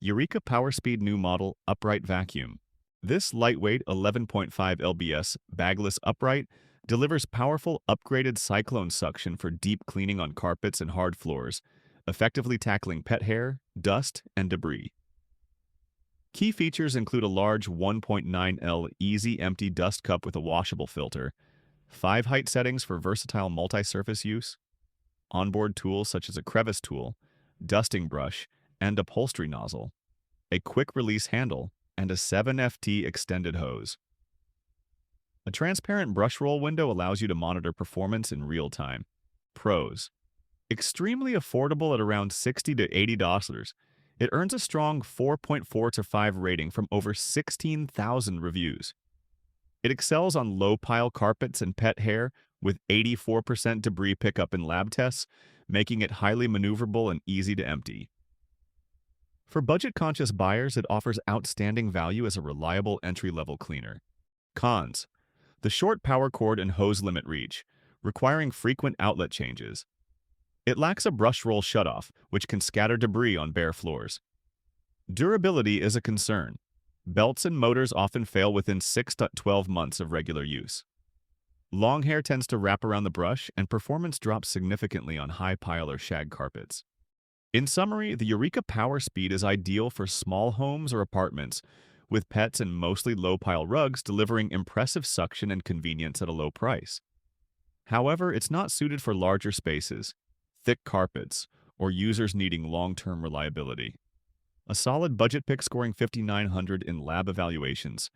Eureka PowerSpeed new model upright vacuum. This lightweight 11.5 lbs bagless upright delivers powerful upgraded cyclone suction for deep cleaning on carpets and hard floors, effectively tackling pet hair, dust, and debris. Key features include a large 1.9L easy empty dust cup with a washable filter, 5 height settings for versatile multi-surface use, onboard tools such as a crevice tool, dusting brush, and upholstery nozzle, a quick-release handle, and a 7FT extended hose. A transparent brushroll window allows you to monitor performance in real time. Pros: extremely affordable at around $60 to $80. It earns a strong 4.4 to 5 rating from over 16,000 reviews. It excels on low-pile carpets and pet hair with 84% debris pickup in lab tests, making it highly maneuverable and easy to empty. For budget-conscious buyers, it offers outstanding value as a reliable entry-level cleaner. Cons: the short power cord and hose limit reach, requiring frequent outlet changes. It lacks a brush roll shutoff, which can scatter debris on bare floors. Durability is a concern. Belts and motors often fail within 6 to 12 months of regular use. Long hair tends to wrap around the brush, and performance drops significantly on high pile or shag carpets. In summary, the Eureka PowerSpeed is ideal for small homes or apartments, with pets and mostly low-pile rugs delivering impressive suction and convenience at a low price. However, it's not suited for larger spaces, thick carpets, or users needing long-term reliability. A solid budget pick scoring 5,900 in lab evaluations,